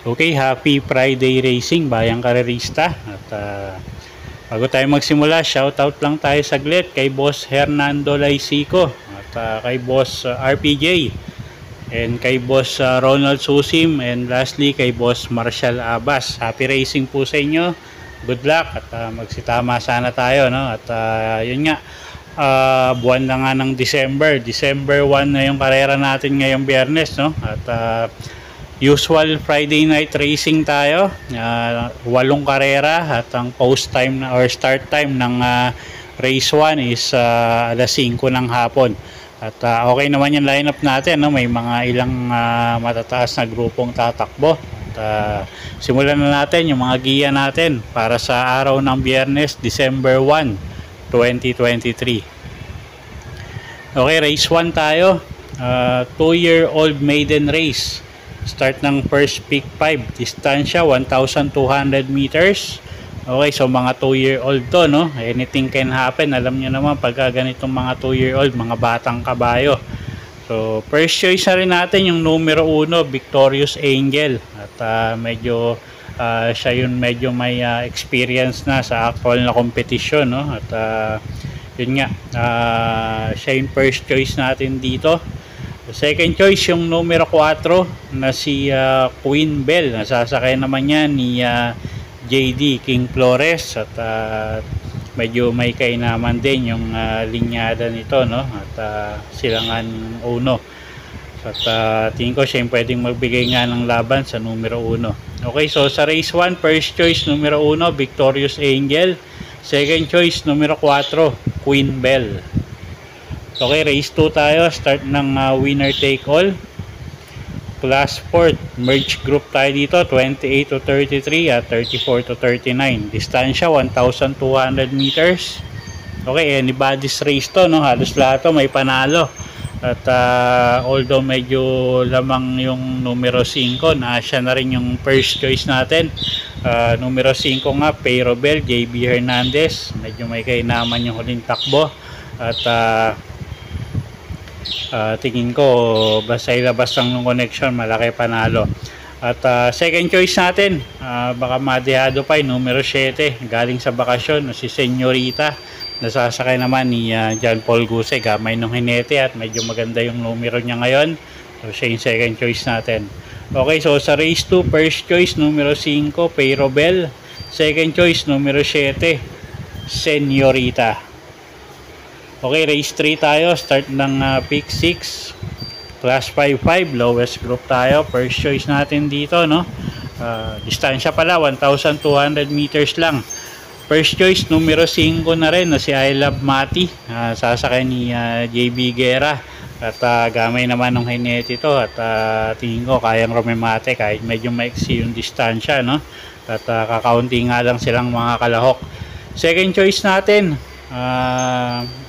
Okay, happy Friday racing bayang karerista. At bago tayo magsimula, shoutout lang tayo saglit kay Boss Hernando Laisico at kay Boss RPJ and kay Boss Ronald Susim, and lastly kay Boss Marshall Abas. Happy racing po sa inyo, good luck at magsitama sana tayo, no? At yun nga, buwan na nga ng December 1 na yung karera natin ngayong Biyernes, no? At usual Friday night racing tayo, 8 karera, at ang post time or start time ng race 1 is alas 5 ng hapon. At okay naman yung lineup natin, no? May mga ilang matataas na grupong tatakbo. At simulan na natin yung mga giya natin para sa araw ng Biyernes, December 1, 2023. Okay, race 1 tayo, 2-year-old maiden race. Start ng first peak 5, distansya 1,200 meters. Okay, so mga 2-year-old to, no? Anything can happen. Alam niyo naman pagka ganitong mga 2-year-old, mga batang kabayo. So first choice na rin natin yung numero 1, Victorious Angel. At medyo siya yun, medyo may experience na sa actual na competition, no? At yun nga, siya yung first choice natin dito. Second choice yung numero 4 na si Queen Bell. Nasasakay naman niya ni JD King Flores. At medyo may kainaman din yung linyada nito, no? At silangan uno. At tingin ko siya yung pwedeng magbigay nga ng laban sa numero 1. Okay, so sa race 1, first choice numero 1, Victorious Angel. Second choice numero 4, Queen Bell. Okay, race 2 tayo. Start ng winner take all. Class 4, merge group tayo dito, 28 to 33 at 34 to 39. Distansya 1,200 meters. Okay, anybody's race to, no? Halos lahat to may panalo. At although medyo lamang yung numero 5, na siya na rin yung first choice natin. Numero 5 nga, Peyrobel, JB Hernandez. Medyo may kainaman yung huling takbo. At tingin ko basta ilabas lang ng connection, malaki panalo. At second choice natin, baka madehado pa yung numero 7, galing sa bakasyon, si Senyorita. Nasasakay naman ni John Paul Guse, gamay ng hinete at medyo maganda yung numero niya ngayon. So siya yung second choice natin. Okay, so sa race 2, first choice numero 5, Peyrobel. Second choice numero 7, Senyorita. Okay, race 3 tayo. Start ng peak 6, class 5-5, lowest group tayo. First choice natin dito, no? Distansya pala 1,200 meters lang. First choice numero 5 na rin na si I Love Mati. Sasakay ni JB Guerra. At gamay naman ng hinete ito. At tingin ko kayang rumemate kahit medyo maiksi yung distansya, no? At kakaunti nga lang silang mga kalahok. Second choice natin,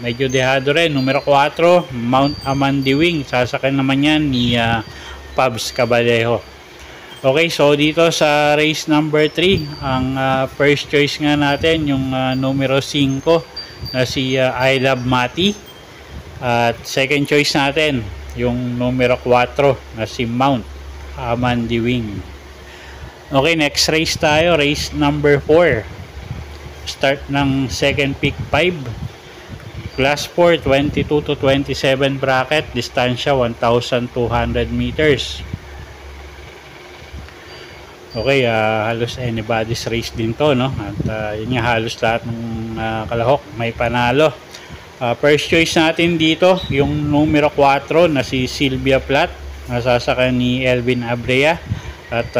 medyo dehado rin, numero 4, Mount Amandiwing. Sasakay naman yan ni Pabs Cabalejo. Okay, so dito sa race number 3, ang first choice nga natin yung numero 5 na si I Love Mati. At second choice natin yung numero 4 na si Mount Amandiwing. Okay, next race tayo, race number 4. Start ng second peak 5, class 4, 22 to 27 bracket, distansya 1,200 meters. Okay, halos anybody's race din to, no? At yun nga, halos lahat ng kalahok may panalo. First choice natin dito yung numero 4 na si Sylvia Plat, nasasakay ni Elvin Abrea. At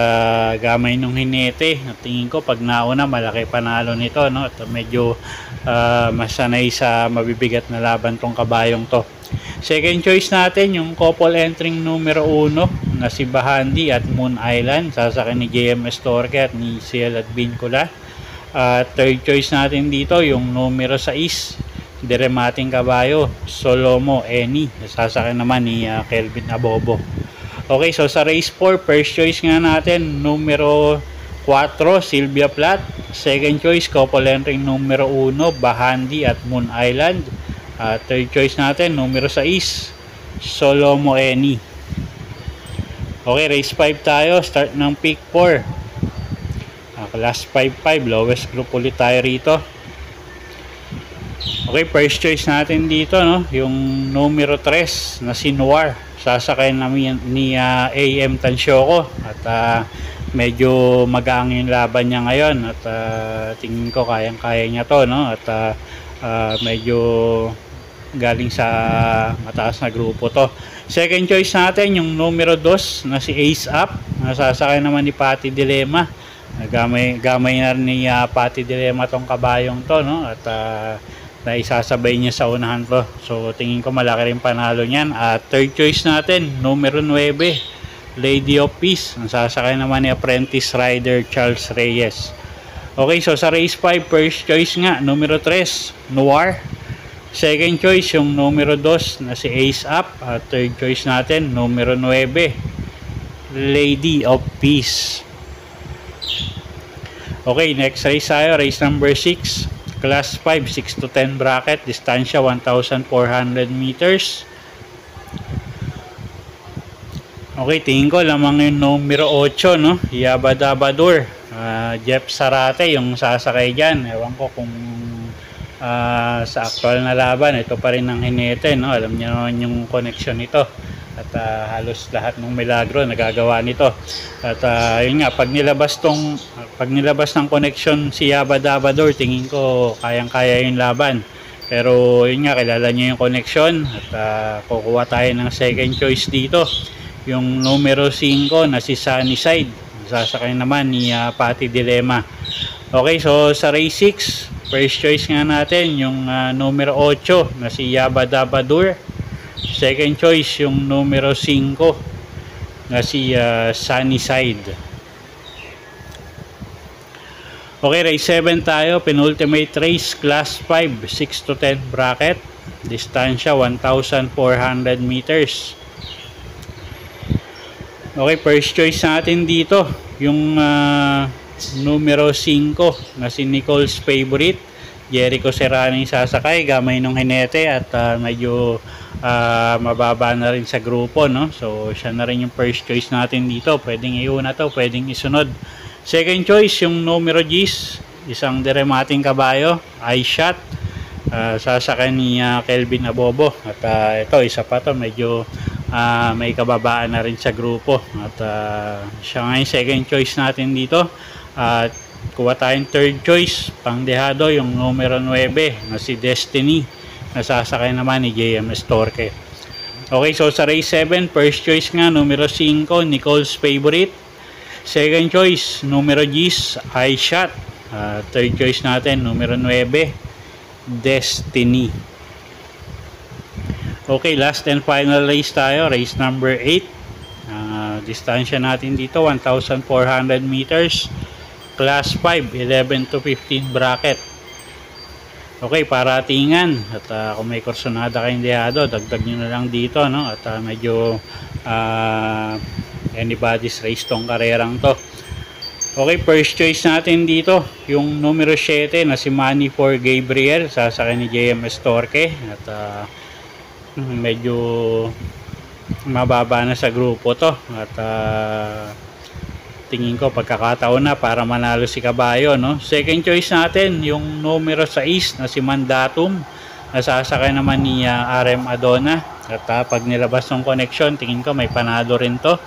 gamay nung hinete. At tingin ko pag nauna malaki panalo nito, no? At medyo masanay sa mabibigat na laban tong kabayong to. Second choice natin yung couple entering numero 1 na si Bahandi at Moon Island. Sasakay ni JMS Torque at ni Ciel at Vincula. Third choice natin dito yung numero 6 Diremating kabayo, Solomo Eni. Sasakyan naman ni Kelvin Abobo. Okay, so sa race 4, first choice nga natin, numero 4, Sylvia Plath. Second choice, couple entry numero 1, Bahandi at Moon Island. Third choice natin, numero 6, Solomo Eni. Okay, race 5 tayo. Start ng pick 4. Class 5-5, lowest group ulit tayo rito. Okay, first choice natin dito, no, yung numero 3 na si Noir. Sasakay namin ni AM Tansyoco at medyo magaang yung laban niya ngayon at tingin ko kayang-kaya niya to, no, at medyo galing sa mataas na grupo to. Second choice natin yung numero 2 na si Ace Up. Sasakay naman ni Patty Dilema. Gamay na rin ni Patty Dilema tong kabayong to, no, at na isasabay niya sa unahan to. So tingin ko malaki rin panalo niyan. At third choice natin, numero 9, Lady of Peace. Ang sasakay naman ni apprentice rider Charles Reyes. Okay, so sa race 5, first choice nga, numero 3, Noir. Second choice, yung numero 2 na si Ace Up. At third choice natin, numero 9, Lady of Peace. Okay, next race tayo, race number 6. Class 5, 6 to 10 bracket, distansya 1,400 meters. Okay, tingin ko lamang yung numero 8, no, Yabadabadur. Jeff Sarate yung sasakay dyan. Ewan ko kung sa actual na laban, ito pa rin ang hinete, no. Alam niyo naman yung connection nito. At halos lahat ng milagro nagagawa nito. At yun nga, pag nilabas ng connection si Yabadabador, tingin ko kayang-kaya yung laban. Pero yun nga, kilala niyo yung connection at kukuha tayo ng second choice dito. Yung numero 5 na si Sunnyside. Sasakay naman ni Patty Dilema. Okay, so sa race 6, first choice nga natin yung numero 8 na si Yabadabador. Second choice yung numero 5 na si Sunnyside. Okay, race 7 tayo, penultimate race, class 5, 6 to 10 bracket, distansya 1,400 meters. Okay, first choice natin dito yung numero 5 na si Nicole's Favorite. Jericho Serrano yung sasakay, gamay nung hinete at medyo mababa na rin sa grupo, no. So siya na rin yung first choice natin dito. Pwedeng iuna to, pwedeng isunod. Second choice yung numero 10, isang diremating kabayo, Eye Shot. Sasakay ni Kelvin Abobo. At ito, isa pa to, medyo may kababaan na rin sa grupo. At siya nga yung second choice natin dito. At kuha tayong third choice, pangdehado, yung numero 9 na si Destiny. Nasasakay naman ni JMS Torque. Okay, so sa race 7, first choice nga, numero 5, Nicole's Favorite. Second choice, numero 10, Eye Shot. Third choice natin, numero 9, Destiny. Okay, last and final race tayo, race number 8. Distansya natin dito, 1,400 meters. Class 5, 11 to 15 bracket. Okay, paratingan. At kung may kursonada kayong dehado, dagdag nyo na lang dito, no? At medyo anybody's race tong karerang to. Okay, first choice natin dito yung numero 7 na si Manny for Gabriel. Sasakay ni JMS Torque. At medyo mababa na sa grupo to. At tingin ko pagkakataon na para manalo si kabayo, no. Second choice natin yung numero 6 na si Mandatum. Nasasakay naman ni RM Adona. At pag nilabas ng connection, tingin ko may panalo rin to.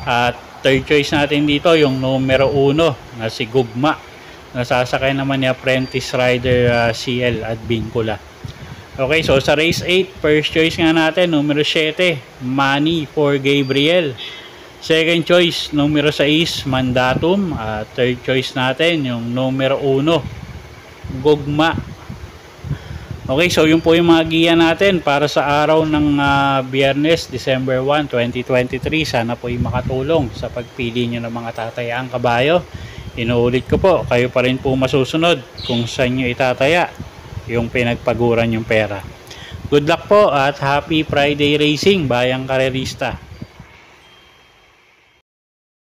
At third choice natin dito yung numero 1 na si Gugma. Nasasakay naman ni apprentice rider CL at Bincula. Okay, so sa race 8, first choice nga natin numero 7, Manny for Gabriel. Second choice, numero 6, Mandatum. Third choice natin, yung numero 1, Gugma. Okay, so yun po yung mga giya natin para sa araw ng Biyernes, December 1, 2023. Sana po yung makatulong sa pagpili nyo ng mga tatayaang kabayo. Inuulit ko po, kayo pa rin po masusunod kung saan nyo itataya yung pinagpaguran yung pera. Good luck po at happy Friday racing, bayang karerista.